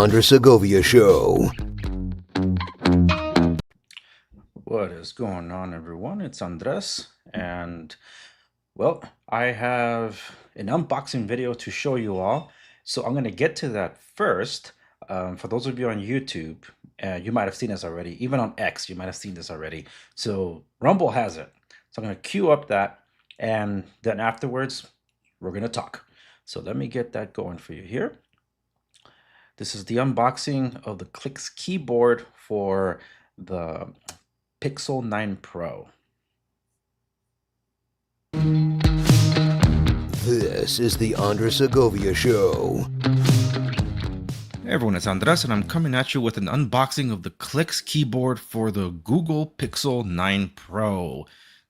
Under Segovia Show. What is going on, everyone? It's Andres, and well, I have an unboxing video to show you all. So I'm going to get to that first. For those of you on YouTube, you might have seen this already. Even on X, you might have seen this already. So Rumble has it. So I'm going to queue up that, and then afterwards, we're going to talk. So let me get that going for you here. This is the unboxing of the Clicks keyboard for the Pixel 9 Pro. This is the Under Segovia Show. Hey everyone, it's Andres, and I'm coming at you with an unboxing of the Clicks keyboard for the Google Pixel 9 Pro.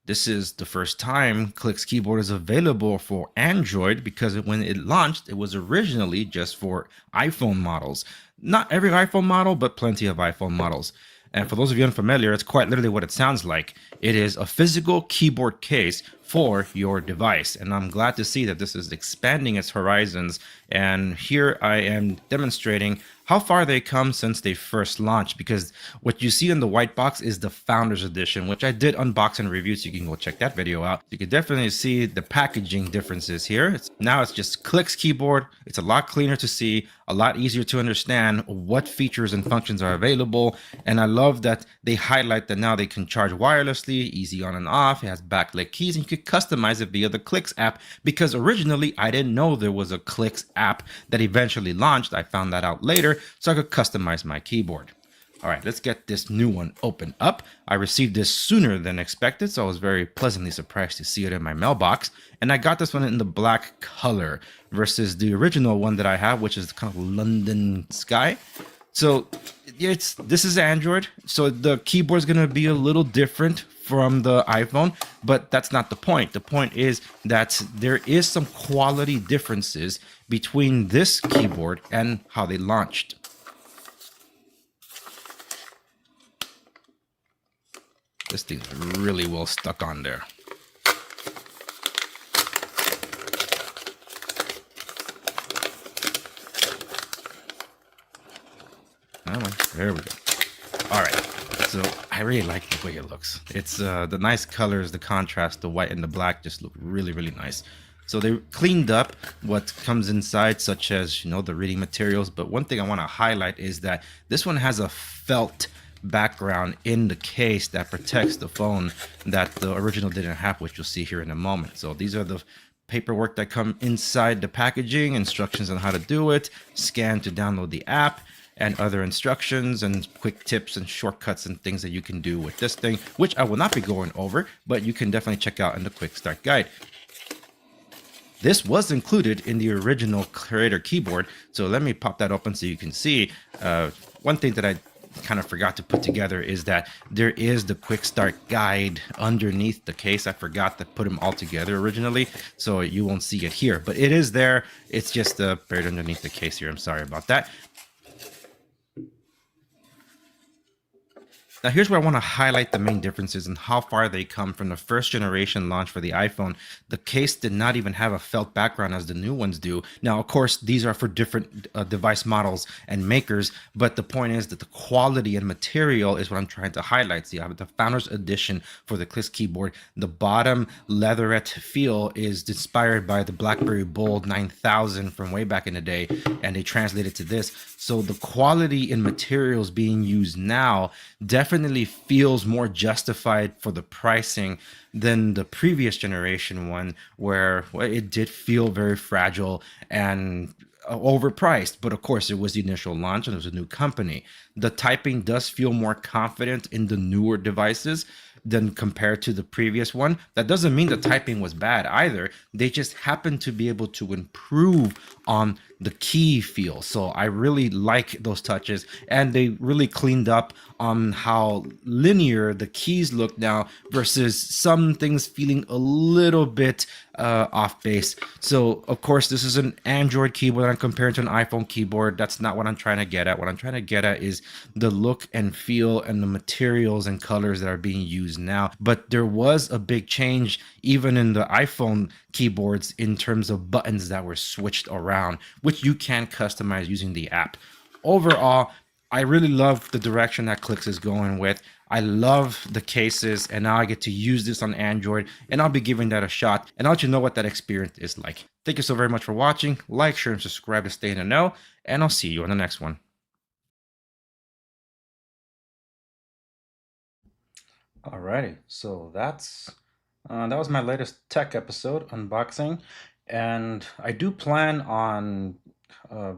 This is the first time Clicks keyboard is available for Android, because when it launched, it was originally just for iPhone models. Not every iPhone model, but plenty of iPhone models. And for those of you unfamiliar, it's quite literally what it sounds like. It is a physical keyboard case for your device. And I'm glad to see that this is expanding its horizons. And here I am demonstrating how far they come since they first launched, because what you see in the white box is the Founders Edition, which I did unbox and review, so you can go check that video out. You can definitely see the packaging differences here. Now it's just Clicks keyboard. It's a lot cleaner to see, a lot easier to understand what features and functions are available. And I love that they highlight that now they can charge wirelessly, easy on and off. It has backlit keys, and you could customize it via the Clicks app, because originally I didn't know there was a Clicks app that eventually launched. I found that out later, so I could customize my keyboard. All right, let's get this new one opened up. I received this sooner than expected, so I was very pleasantly surprised to see it in my mailbox. And I got this one in the black color versus the original one that I have, which is kind of London Sky. So this is Android, so the keyboard is going to be a little different from the iPhone, but that's not the point. The point is that there is some quality differences between this keyboard and how they launched. This thing's really well stuck on there. There we go. All right, so I really like the way it looks. It's the nice colors, the contrast, the white and the black just look really, really nice. So they cleaned up what comes inside, such as, the reading materials. But one thing I want to highlight is that this one has a felt background in the case that protects the phone that the original didn't have, which you'll see here in a moment. So these are the paperwork that come inside the packaging, instructions on how to do it, scan to download the app, and other instructions and quick tips and shortcuts and things that you can do with this thing, which I will not be going over, but you can definitely check out in the quick start guide. This was included in the original Creator keyboard, so let me pop that open so you can see. One thing that I kind of forgot to put together is that there is the quick start guide underneath the case. I forgot to put them all together originally, so you won't see it here, but it is there. It's just buried underneath the case here. I'm sorry about that. Now, here's where I want to highlight the main differences and how far they come from the first generation launch for the iPhone. The case did not even have a felt background as the new ones do. Now, of course, these are for different device models and makers, but the point is that the quality and material is what I'm trying to highlight. So you have the Founders Edition for the Clicks keyboard. The bottom leatherette feel is inspired by the BlackBerry Bold 9000 from way back in the day, and they translated to this. So the quality in materials being used now definitely feels more justified for the pricing than the previous generation one, where it did feel very fragile and overpriced. But of course, it was the initial launch and it was a new company. The typing does feel more confident in the newer devices than compared to the previous one. That doesn't mean the typing was bad either. They just happen to be able to improve on the key feel. So I really like those touches, and they really cleaned up on how linear the keys look now versus some things feeling a little bit off base. So of course, this is an Android keyboard. I'm comparing to an iPhone keyboard. That's not what I'm trying to get at. What I'm trying to get at is the look and feel and the materials and colors that are being used now. But there was a big change even in the iPhone keyboards in terms of buttons that were switched around, which you can customize using the app. overall, I really love the direction that Clicks is going with. I love the cases, and now I get to use this on Android, and I'll be giving that a shot, and I'll let you know what that experience is like. Thank you so very much for watching. Like, share, and subscribe to stay in the know, and I'll see you on the next one. Alrighty, so that was my latest tech episode unboxing, and I do plan on uh,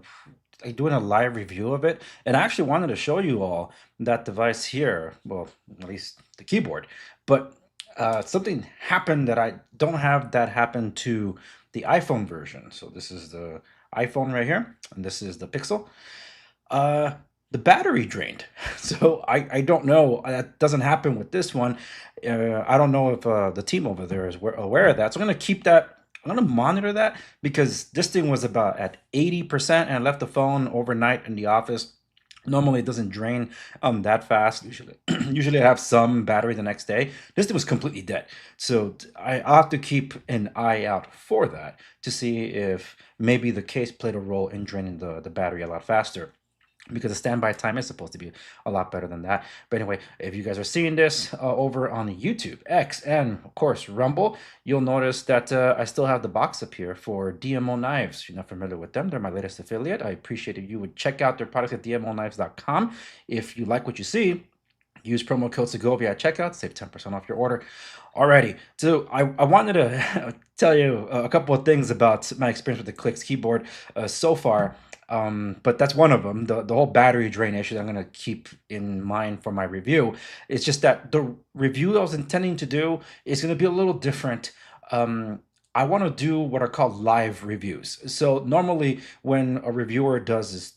doing a live review of it. And I actually wanted to show you all that device here, well, at least the keyboard. But something happened that I don't have that happen to the iPhone version. So this is the iPhone right here, and this is the Pixel. Uh, the battery drained. So I don't know. That doesn't happen with this one. I don't know if the team over there is aware of that. So I'm going to keep that. I'm going to monitor that because this thing was about at 80% and I left the phone overnight in the office. Normally it doesn't drain that fast. Usually I have some battery the next day. This thing was completely dead. So I'll have to keep an eye out for that to see if maybe the case played a role in draining the battery a lot faster, because the standby time is supposed to be a lot better than that. But anyway, if you guys are seeing this over on YouTube, X, and of course Rumble, you'll notice that I still have the box up here for DMO Knives. If you're not familiar with them, they're my latest affiliate. I appreciate if you would check out their products at dmoknives.com. If you like what you see, use promo code Segovia at checkout, save 10% off your order. Alrighty, so I wanted to tell you a couple of things about my experience with the Clicks keyboard so far. But that's one of them. The whole battery drain issue that I'm going to keep in mind for my review. It's just that the review I was intending to do is going to be a little different. I want to do what are called live reviews. So normally when a reviewer does this,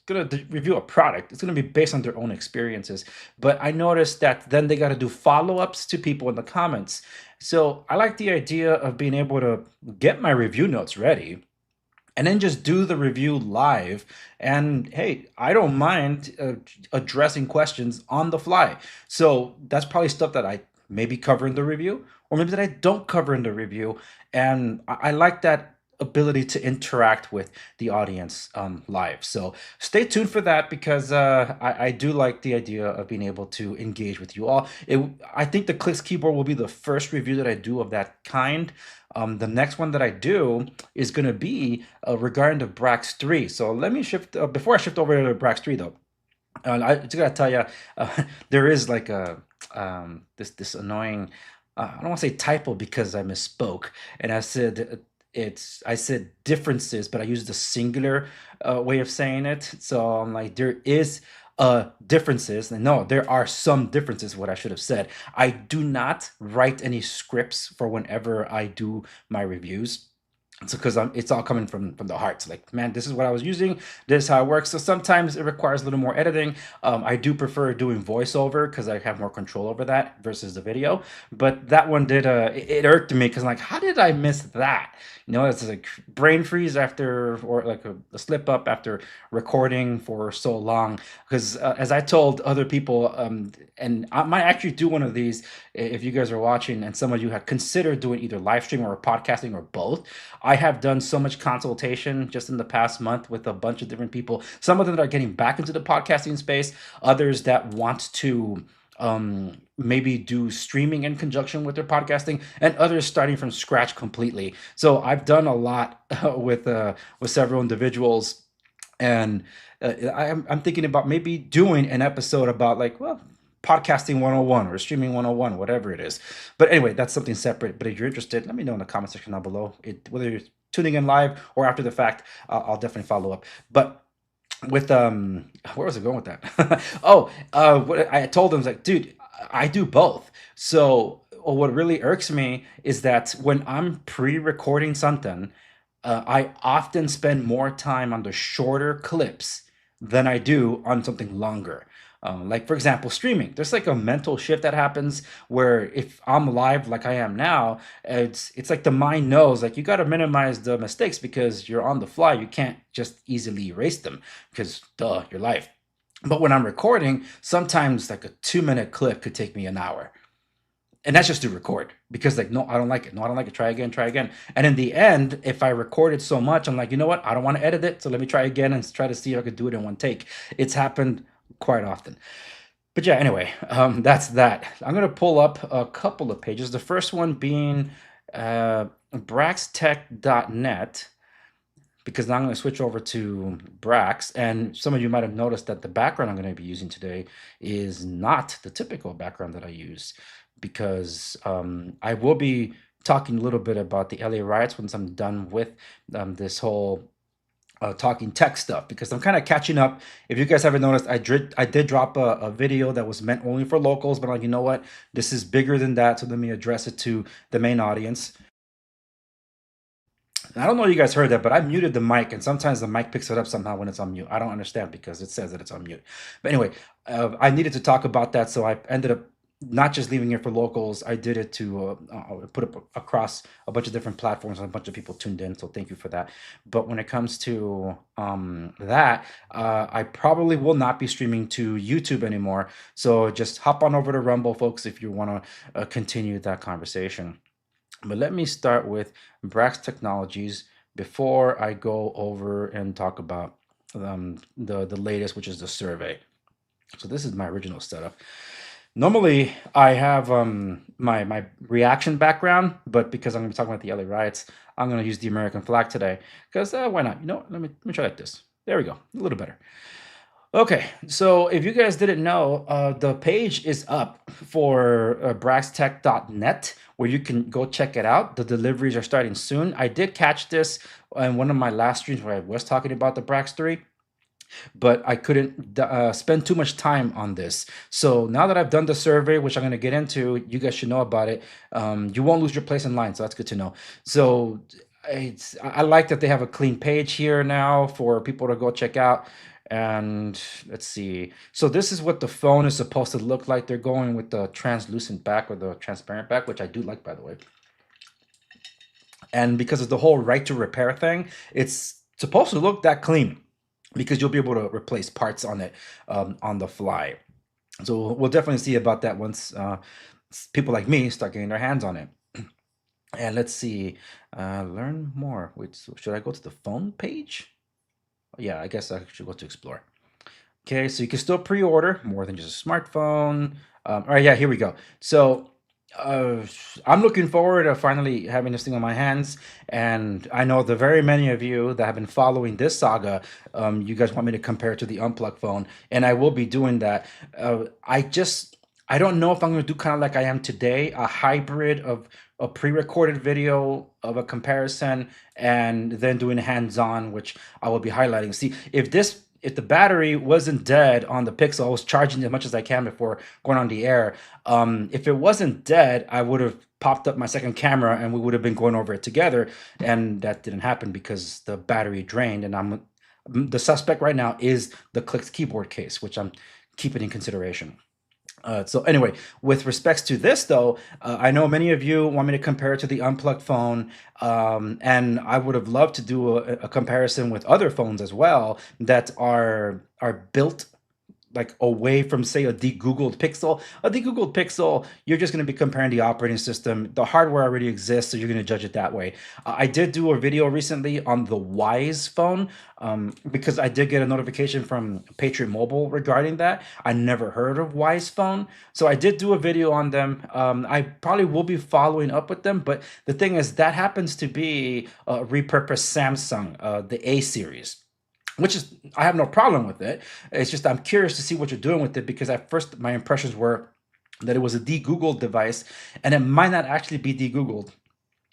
going to review a product, it's going to be based on their own experiences. But I noticed that then they got to do follow-ups to people in the comments. So I like the idea of being able to get my review notes ready and then just do the review live. And hey, I don't mind addressing questions on the fly. So that's probably stuff that I maybe cover in the review, or maybe that I don't cover in the review. And I like that ability to interact with the audience live. So stay tuned for that, because I do like the idea of being able to engage with you all. I think the Clicks keyboard will be the first review that I do of that kind. The next one that I do is going to be regarding the Brax3. So let me shift, before I shift over to the Brax3 though, I just gotta tell you, there is like a this annoying, I don't want to say typo because I misspoke, and I said I said differences, but I used the singular way of saying it. So I'm like, there is differences. And no, there are some differences, what I should have said. I do not write any scripts for whenever I do my reviews. It's because it's all coming from the heart. It's like, man, this is what I was using. This is how it works. So sometimes it requires a little more editing. I do prefer doing voiceover because I have more control over that versus the video. But that one did, it irked me because I'm like, how did I miss that? It's like brain freeze after, or like a slip up after recording for so long. Because as I told other people, and I might actually do one of these if you guys are watching and some of you have considered doing either live stream or podcasting or both. I have done so much consultation just in the past month with a bunch of different people. Some of them that are getting back into the podcasting space, others that want to maybe do streaming in conjunction with their podcasting, and others starting from scratch completely. So I've done a lot with several individuals, and I'm thinking about maybe doing an episode about podcasting 101 or streaming 101, whatever it is. But anyway, that's something separate. But if you're interested, let me know in the comment section down below. Whether you're tuning in live or after the fact, I'll definitely follow up. But with where was I going with that? What I told him is like, dude, I do both. So what really irks me is that when I'm pre-recording something, I often spend more time on the shorter clips than I do on something longer. Like for example, streaming. There's like a mental shift that happens where if I'm live like I am now, it's like the mind knows like you got to minimize the mistakes because you're on the fly. You can't just easily erase them because duh, you're live. But when I'm recording, sometimes like a 2-minute clip could take me an hour. And that's just to record because like, no, I don't like it. No, I don't like it. Try again, try again. And in the end, if I recorded so much, I'm like, you know what? I don't want to edit it. So let me try again and try to see if I could do it in one take. It's happened quite often. But yeah, anyway, that's that. I'm going to pull up a couple of pages. The first one being braxtech.net, because now I'm going to switch over to Brax. And some of you might have noticed that the background I'm going to be using today is not the typical background that I use, because I will be talking a little bit about the LA riots once I'm done with this whole talking tech stuff, because I'm kind of catching up. If you guys haven't noticed, I did drop a video that was meant only for locals, but I'm like, you know what? This is bigger than that, so let me address it to the main audience. I don't know if you guys heard that, but I muted the mic, and sometimes the mic picks it up somehow when it's on mute. I don't understand because it says that it's on mute. But anyway, I needed to talk about that, so I ended up not just leaving it for locals. I did it to put it across a bunch of different platforms, and a bunch of people tuned in, so thank you for that. But when it comes to that, I probably will not be streaming to YouTube anymore. So just hop on over to Rumble, folks, if you want to continue that conversation. But let me start with Brax Technologies before I go over and talk about the latest, which is the survey. So this is my original setup. Normally, I have my reaction background, but because I'm going to be talking about the LA riots, I'm going to use the American flag today. Because why not? You know, let me try like this. There we go, a little better. Okay, so if you guys didn't know, the page is up for braxtech.net, where you can go check it out. The deliveries are starting soon. I did catch this in one of my last streams where I was talking about the Brax3, but I couldn't spend too much time on this. So now that I've done the survey, which I'm going to get into, you guys should know about it. You won't lose your place in line, so that's good to know. So I like that they have a clean page here now for people to go check out. And let's see. So this is what the phone is supposed to look like. They're going with the translucent back, or the transparent back, which I do like, by the way. And because of the whole right to repair thing, it's supposed to look that clean, because you'll be able to replace parts on it on the fly. So we'll definitely see about that once people like me start getting their hands on it. And let's see, learn more. Wait, so should I go to the phone page? Yeah, I guess I should go to Explore. Okay, so you can still pre-order more than just a smartphone. All right, yeah, here we go. So I'm looking forward to finally having this thing on my hands. And I know the very many of you that have been following this saga, you guys want me to compare it to the Unplugged phone, and I will be doing that. I don't know if I'm going to do kind of like I am today, a hybrid of a pre-recorded video of a comparison and then doing hands-on, which I will be highlighting. See, if the battery wasn't dead on the Pixel, I was charging as much as I can before going on the air. If it wasn't dead, I would have popped up my second camera and we would have been going over it together. And that didn't happen because the battery drained. And the suspect right now is the Clicks keyboard case, which I'm keeping in consideration. So anyway, with respects to this though, I know many of you want me to compare it to the Unplugged phone, and I would have loved to do a comparison with other phones as well that are built like away from, say, a de-googled Pixel. A de-googled Pixel, you're just going to be comparing the operating system. The hardware already exists, so you're going to judge it that way. I did do a video recently on the Wise phone because I did get a notification from Patriot Mobile regarding that. I never heard of Wise phone, so I did do a video on them. I probably will be following up with them, but the thing is, that happens to be a repurposed Samsung, the A series, which is, I have no problem with it. It's just I'm curious to see what you're doing with it, because at first my impressions were that it was a de-googled device, and it might not actually be de-googled.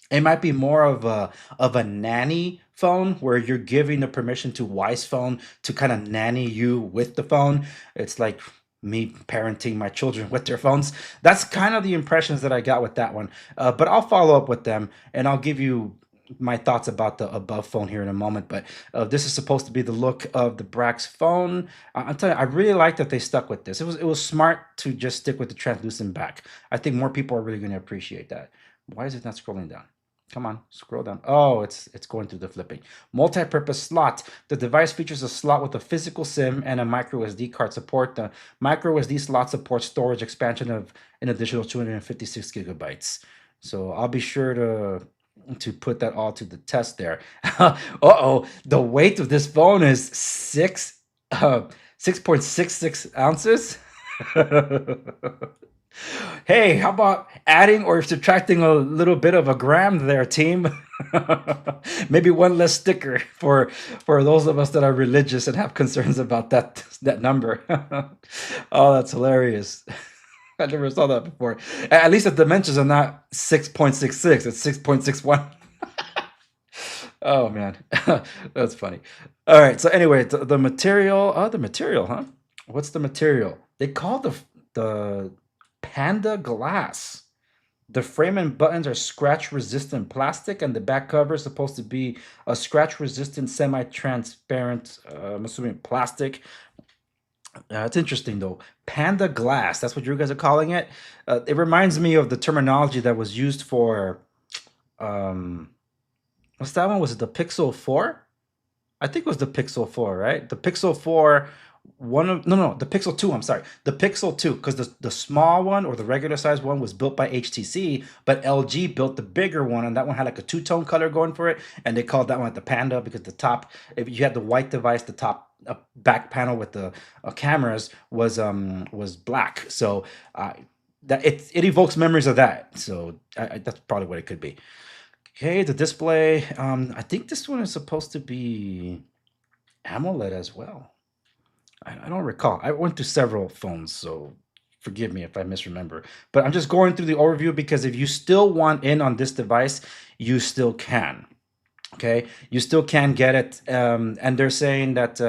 It might be more of a nanny phone, where you're giving the permission to Wise phone to kind of nanny you with the phone. It's like me parenting my children with their phones. That's kind of the impressions that I got with that one. But I'll follow up with them and I'll give you my thoughts about the above phone here in a moment. But this is supposed to be the look of the Brax phone. I'm telling you, I really like that they stuck with this. It was smart to just stick with the translucent back. I think more people are really going to appreciate that. Why is it not scrolling down? Come on, scroll down. Oh, it's going through the flipping. Multi-purpose slot. The device features a slot with a physical SIM and a micro SD card support. The micro SD slot supports storage expansion of an additional 256 gigabytes. So I'll be sure to put that all to the test there. Uh-oh, the weight of this phone is 6.66 ounces. Hey, how about adding or subtracting a little bit of a gram there, team? Maybe one less sticker for those of us that are religious and have concerns about that number. Oh, that's hilarious. I never saw that before. At least the dimensions are not 6.66, it's 6.61. Oh man, that's funny. All right, so anyway, the material, the material, huh? What's the material? They call the Panda glass. The frame and buttons are scratch-resistant plastic, and the back cover is supposed to be a scratch-resistant, semi-transparent, I'm assuming plastic. It's interesting though. Panda glass, that's what you guys are calling it. It reminds me of the terminology that was used for, um, what's that one? Was it the Pixel 4? I think it was the Pixel 4, right? The Pixel 4, no, the Pixel 2, I'm sorry. The Pixel 2, because the small one or the regular size one was built by HTC, but LG built the bigger one, and that one had like a two-tone color going for it, and they called that one the Panda because the top, if you had the white device, the top back panel with the cameras was black. So that it evokes memories of that. So that's probably what it could be. Okay, the display. I think this one is supposed to be AMOLED as well. I don't recall. I went through several phones, so forgive me if I misremember. But I'm just going through the overview because if you still want in on this device, you still can. Okay, you still can get it. And they're saying that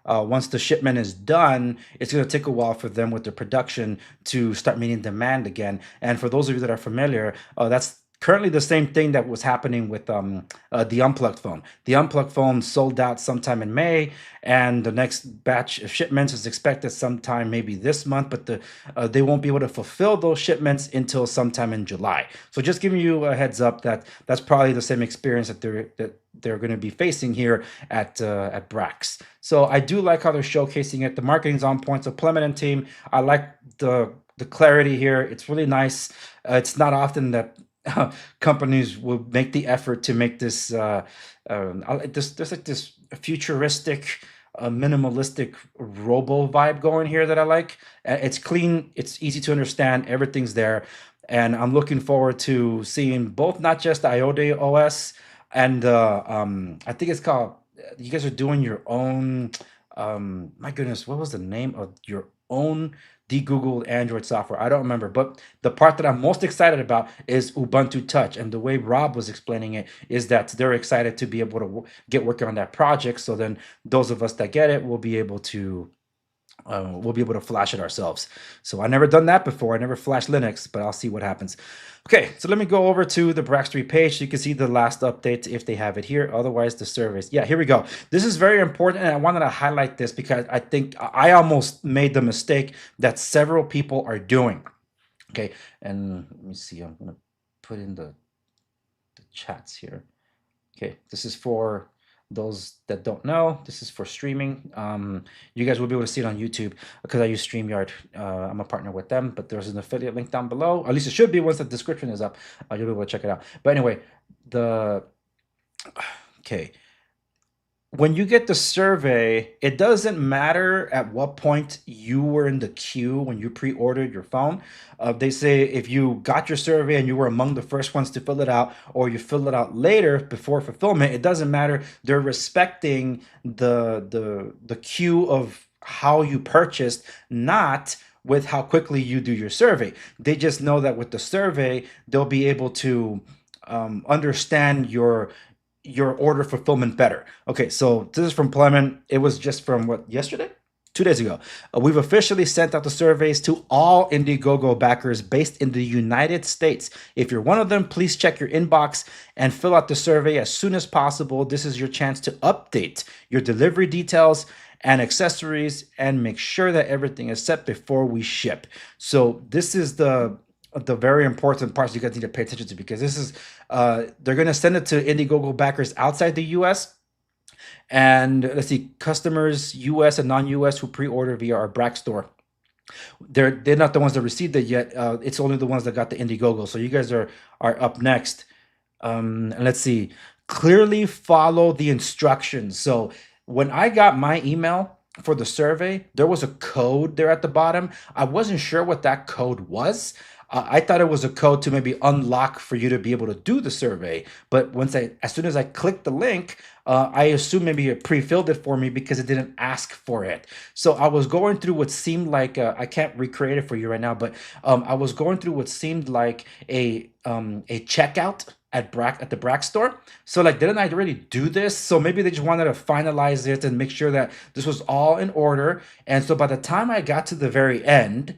once the shipment is done, it's going to take a while for them with their production to start meeting demand again. And for those of you that are familiar, that's currently the same thing that was happening with the unplugged phone. The unplugged phone sold out sometime in May, and the next batch of shipments is expected sometime maybe this month, but they won't be able to fulfill those shipments until sometime in July. So just giving you a heads up that that's probably the same experience that they're going to be facing here at Brax. So I do like how they're showcasing it. The marketing's on point. So Clement and team, I like the clarity here. It's really nice. It's not often that companies will make the effort to make this there's like this futuristic minimalistic robo vibe going here that I like. It's clean, it's easy to understand, everything's there, and I'm looking forward to seeing both, not just the IOTA OS and I think it's called, you guys are doing your own, my goodness, what was the name of your own de-Googled Android software? I don't remember, but the part that I'm most excited about is Ubuntu Touch. And the way Rob was explaining it is that they're excited to be able to get working on that project. So then those of us that get it will be able to flash it ourselves. So I never done that before. I never flashed Linux, but I'll see what happens. Okay, so let me go over to the Brax3 page so you can see the last update if they have it here. Otherwise, the surveys. Yeah, here we go. This is very important, and I wanted to highlight this because I think I almost made the mistake that several people are doing. Okay, and let me see. I'm going to put in the chats here. Okay, this is for those that don't know. This is for streaming. You guys will be able to see it on YouTube because I use Streamyard. I'm a partner with them, but there's an affiliate link down below. At least it should be once the description is up. You'll be able to check it out. But anyway, okay. When you get the survey, it doesn't matter at what point you were in the queue when you pre-ordered your phone. They say if you got your survey and you were among the first ones to fill it out, or you fill it out later before fulfillment, it doesn't matter. They're respecting the queue of how you purchased, not with how quickly you do your survey. They just know that with the survey, they'll be able to understand your order fulfillment better. Okay, so this is from Clement. It was just from what, yesterday? 2 days ago. We've officially sent out the surveys to all Indiegogo backers based in the United States. If you're one of them, please check your inbox and fill out the survey as soon as possible. This is your chance to update your delivery details and accessories and make sure that everything is set before we ship. So this is the the very important parts you guys need to pay attention to, because this is they're going to send it to Indiegogo backers outside the US. And let's see, customers US and non-US who pre-order via our Brax store, they're not the ones that received it yet. It's only the ones that got the Indiegogo. So you guys are up next. And let's see, clearly follow the instructions. So when I got my email for the survey, there was a code there at the bottom. I wasn't sure what that code was. I thought it was a code to maybe unlock for you to be able to do the survey. But as soon as I clicked the link, I assumed maybe it pre-filled it for me because it didn't ask for it. So I was going through what seemed like, I can't recreate it for you right now, but I was going through what seemed like a checkout at the Brax store. So like, didn't I already do this? So maybe they just wanted to finalize it and make sure that this was all in order. And so by the time I got to the very end,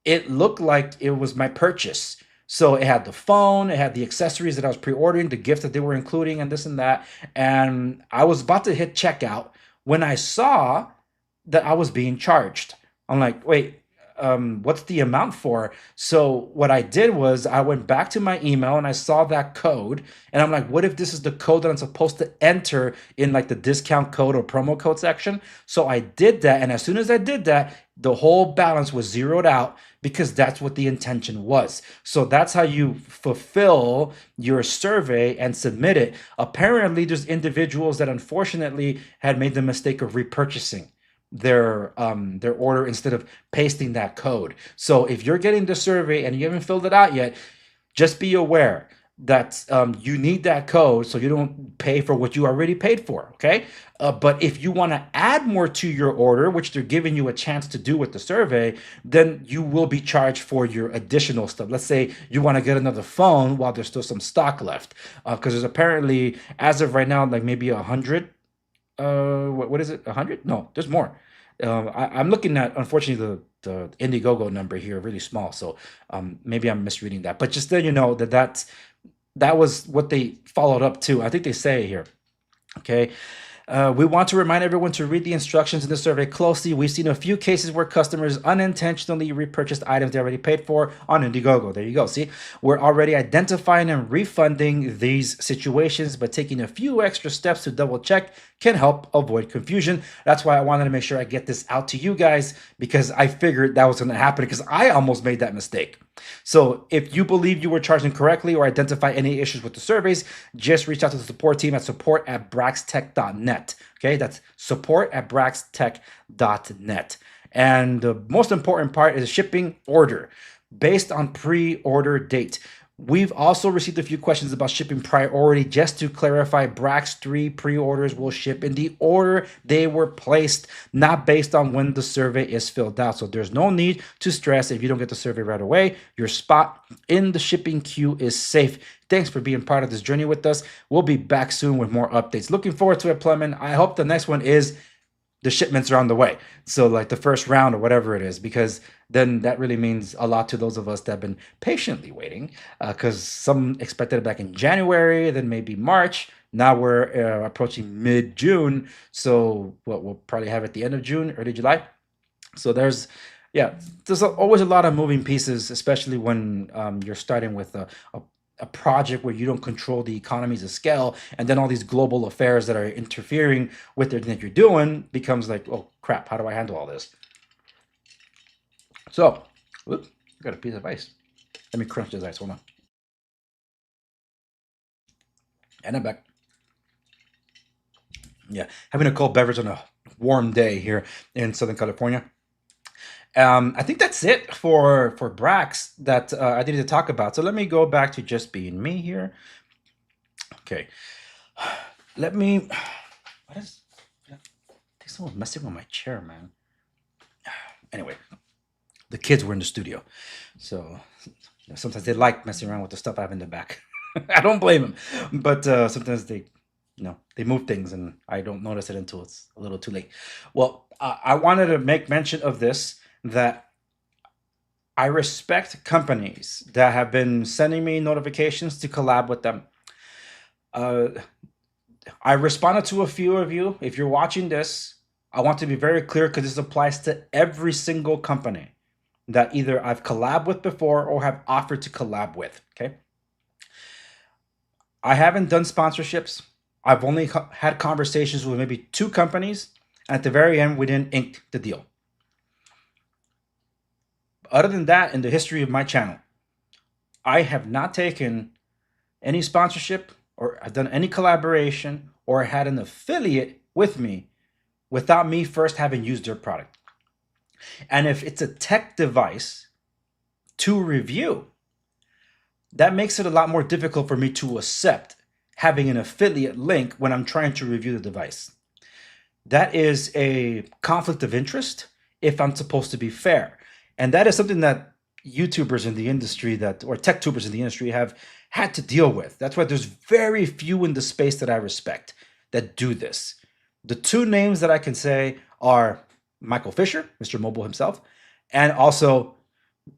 it looked like it was my purchase. So it had the phone, it had the accessories that I was pre-ordering, the gift that they were including, and this and that. And I was about to hit checkout when I saw that I was being charged. I'm like, wait, what's the amount for? So what I did was I went back to my email and I saw that code. And I'm like, what if this is the code that I'm supposed to enter in like the discount code or promo code section? So I did that. And as soon as I did that, the whole balance was zeroed out, because that's what the intention was. So that's how you fulfill your survey and submit it. Apparently, there's individuals that unfortunately had made the mistake of repurchasing their order instead of pasting that code. So if you're getting the survey and you haven't filled it out yet, just be aware that you need that code so you don't pay for what you already paid for, okay? But if you want to add more to your order, which they're giving you a chance to do with the survey, then you will be charged for your additional stuff. Let's say you want to get another phone while there's still some stock left, because there's apparently, as of right now, like maybe 100. What is it? 100? No, there's more. I'm looking at, unfortunately, the Indiegogo number here really small, so maybe I'm misreading that. But just then you know that was what they followed up to. I think they say here. Okay. We want to remind everyone to read the instructions in the survey closely. We've seen a few cases where customers unintentionally repurchased items they already paid for on Indiegogo. There you go. See, we're already identifying and refunding these situations, but taking a few extra steps to double check can help avoid confusion. That's why I wanted to make sure I get this out to you guys, because I figured that was going to happen, because I almost made that mistake. So if you believe you were charged incorrectly or identify any issues with the surveys, just reach out to the support team at support@braxtech.net. Okay, that's support@braxtech.net. And the most important part is shipping order based on pre-order date. We've also received a few questions about shipping priority. Just to clarify, Brax3 pre-orders will ship in the order they were placed, not based on when the survey is filled out. So there's no need to stress if you don't get the survey right away. Your spot in the shipping queue is safe. Thanks for being part of this journey with us. We'll be back soon with more updates. Looking forward to it, Plumman. I hope the next one is the shipments are on the way. So like the first round or whatever it is, because then that really means a lot to those of us that have been patiently waiting, because some expected it back in January, then maybe March. Now we're approaching mid-June. So what we'll probably have at the end of June, early July. So there's always a lot of moving pieces, especially when you're starting with a project where you don't control the economies of scale, and then all these global affairs that are interfering with everything that you're doing becomes like, oh crap, how do I handle all this? So, whoops, I got a piece of ice. Let me crunch this ice, hold on. And I'm back. Yeah, having a cold beverage on a warm day here in Southern California. I think that's it for Brax that I needed to talk about. So let me go back to just being me here. Okay. Let me, I think someone's messing with my chair, man. Anyway, the kids were in the studio. So sometimes they like messing around with the stuff I have in the back. I don't blame them. But sometimes they move things and I don't notice it until it's a little too late. Well, I wanted to make mention of this, that I respect companies that have been sending me notifications to collab with them. I responded to a few of you. If you're watching this, I want to be very clear, because this applies to every single company. that either I've collabed with before or have offered to collab with. Okay. I haven't done sponsorships. I've only had conversations with maybe 2 companies. At the very end, we didn't ink the deal. Other than that, in the history of my channel, I have not taken any sponsorship or I've done any collaboration or had an affiliate with me without me first having used their product. And if it's a tech device to review, that makes it a lot more difficult for me to accept having an affiliate link when I'm trying to review the device. That is a conflict of interest if I'm supposed to be fair. And that is something that YouTubers in the industry or tech tubers in the industry have had to deal with. That's why there's very few in the space that I respect that do this. The 2 names that I can say are Michael Fisher, Mr. Mobile himself, and also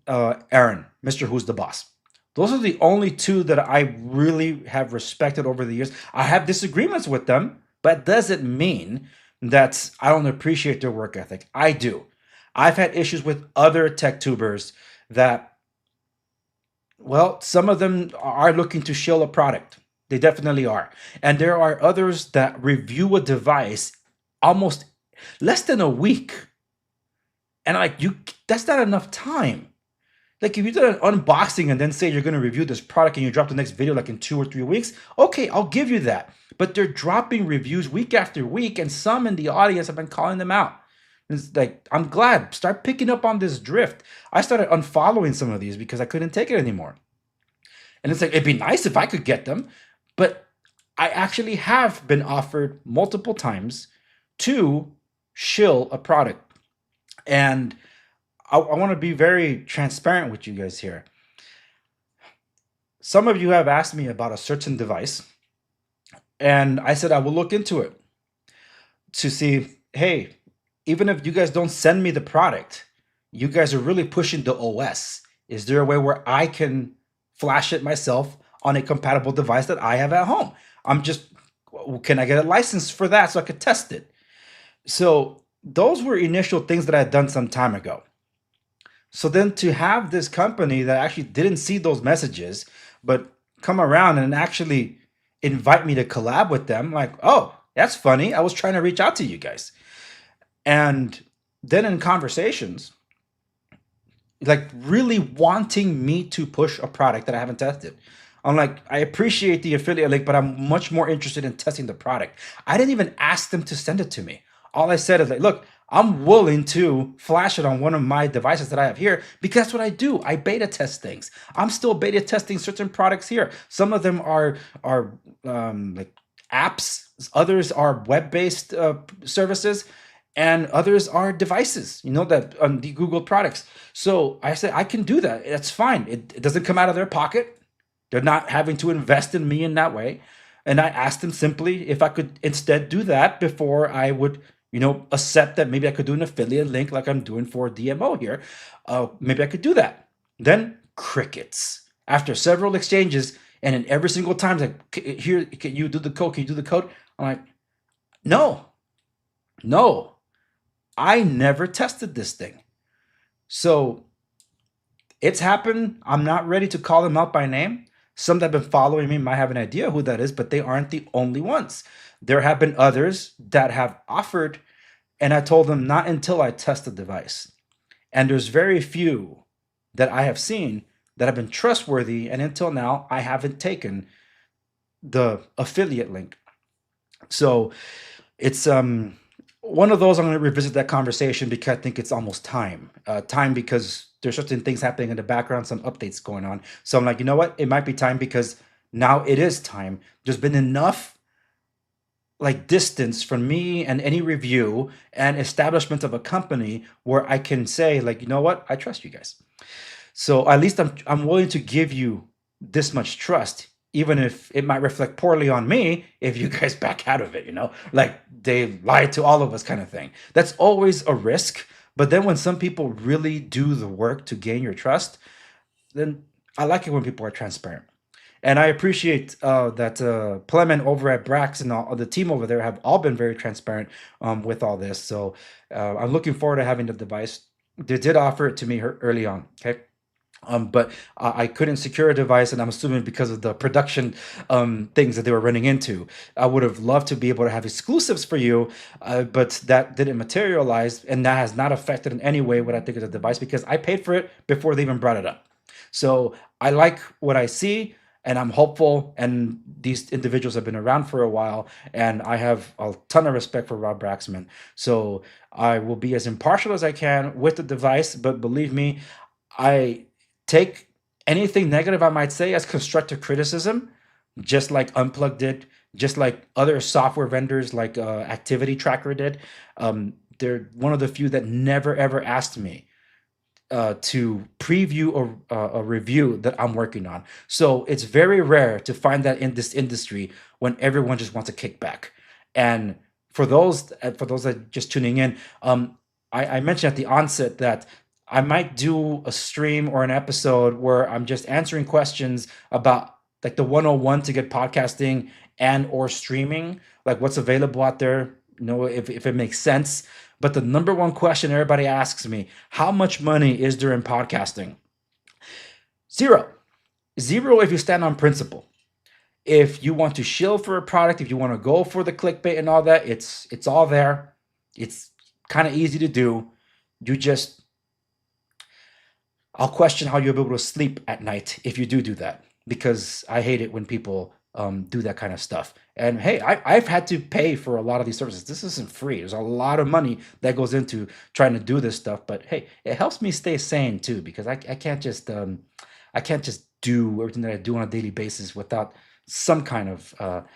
Aaron, Mr. Who's the Boss. Those are the only 2 that I really have respected over the years. I have disagreements with them, but it doesn't mean that I don't appreciate their work ethic. I do. I've had issues with other tech tubers that, well, some of them are looking to shill a product. They definitely are. And there are others that review a device almost less than a week. And that's not enough time. Like if you did an unboxing and then say you're going to review this product and you drop the next video like in 2 or 3 weeks, okay, I'll give you that. But they're dropping reviews week after week, and some in the audience have been calling them out. It's like, I'm glad. Start picking up on this drift. I started unfollowing some of these because I couldn't take it anymore. And it's like, it'd be nice if I could get them. But I actually have been offered multiple times to shill a product. And I want to be very transparent with you guys here. Some of you have asked me about a certain device, and I said I will look into it to see, hey, even if you guys don't send me the product, you guys are really pushing the OS. Is there a way where I can flash it myself on a compatible device that I have at home? Can I get a license for that so I could test it? So those were initial things that I had done some time ago. So then to have this company that actually didn't see those messages, but come around and actually invite me to collab with them, like, oh, that's funny. I was trying to reach out to you guys. And then in conversations, like really wanting me to push a product that I haven't tested. I'm like, I appreciate the affiliate link, but I'm much more interested in testing the product. I didn't even ask them to send it to me. All I said is like, look, I'm willing to flash it on one of my devices that I have here because that's what I do. I beta test things. I'm still beta testing certain products here. Some of them are like apps. Others are web-based services, and others are devices. That on the Google products. So I said I can do that. That's fine. It doesn't come out of their pocket. They're not having to invest in me in that way. And I asked them simply if I could instead do that before I would accept that maybe I could do an affiliate link like I'm doing for DMO here. Maybe I could do that. Then crickets. After several exchanges, and in every single time, like, here, can you do the code? Can you do the code? I'm like, no, I never tested this thing. So it's happened. I'm not ready to call them out by name. Some that have been following me might have an idea who that is, but they aren't the only ones. There have been others that have offered, and I told them not until I test the device. And there's very few that I have seen that have been trustworthy, and until now, I haven't taken the affiliate link. So it's one of those. I'm going to revisit that conversation because I think it's almost time. Time because there's certain things happening in the background, some updates going on. So I'm like, you know what? It might be time because now it is time. There's been enough like distance from me and any review and establishment of a company where I can say like, you know what? I trust you guys. So at least I'm willing to give you this much trust, even if it might reflect poorly on me if you guys back out of it, like they lied to all of us kind of thing. That's always a risk. But then when some people really do the work to gain your trust, then I like it when people are transparent. And I appreciate that Plemen over at Brax and all the team over there have all been very transparent with all this. So I'm looking forward to having the device. They did offer it to me early on. Okay. But I couldn't secure a device, and I'm assuming because of the production things that they were running into. I would have loved to be able to have exclusives for you, but that didn't materialize, and that has not affected in any way what I think of the device because I paid for it before they even brought it up. So I like what I see, and I'm hopeful. And these individuals have been around for a while, and I have a ton of respect for Rob Braxman. So I will be as impartial as I can with the device, but believe me, I take anything negative I might say as constructive criticism, just like Unplugged did, just like other software vendors like Activity Tracker did. They're one of the few that never ever asked me to preview a review that I'm working on. So it's very rare to find that in this industry when everyone just wants a kickback. And for those that just tuning in, I mentioned at the onset that I might do a stream or an episode where I'm just answering questions about like the 101 to get podcasting and or streaming, like what's available out there, if it makes sense. But the number one question everybody asks me, how much money is there in podcasting? Zero. Zero if you stand on principle. If you want to shill for a product, if you want to go for the clickbait and all that, it's all there. It's kind of easy to do. You just I'll question how you'll be able to sleep at night if you do that, because I hate it when people do that kind of stuff. And hey, I've had to pay for a lot of these services. This isn't free. There's a lot of money that goes into trying to do this stuff. But hey, it helps me stay sane too, because I can't just do everything that I do on a daily basis without some kind of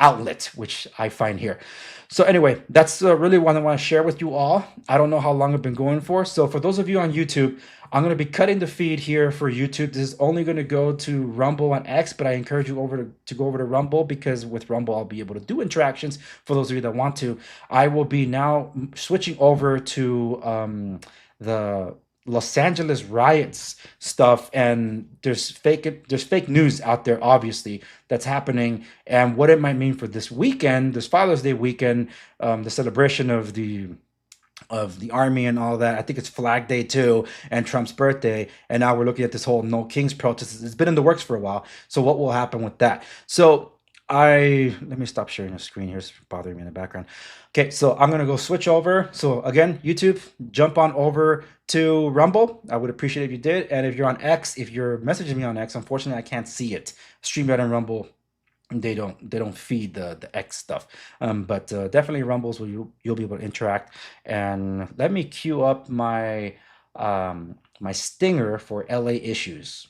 outlet, which I find here. So anyway, that's really what I want to share with you all. I don't know how long I've been going for. So for those of you on YouTube, I'm going to be cutting the feed here for YouTube. This is only going to go to Rumble and X, but I encourage you to go over to Rumble, because with Rumble, I'll be able to do interactions for those of you that want to. I will be now switching over to the Los Angeles riots stuff, and there's fake news out there, obviously, that's happening, and what it might mean for this weekend, this Father's Day weekend, the celebration of the army and all that. I think it's Flag Day too, and Trump's birthday, and now we're looking at this whole No Kings protest. It's been in the works for a while. So what will happen with that? So let me stop sharing the screen here. It's bothering me in the background. Okay, so I'm gonna go switch over. So again, YouTube, jump on over to Rumble. I would appreciate it if you did. And if you're on X, if you're messaging me on X, unfortunately I can't see it. Streamyard and Rumble, they don't feed the X stuff. But definitely Rumbles where you'll be able to interact. And let me queue up my my stinger for LA issues.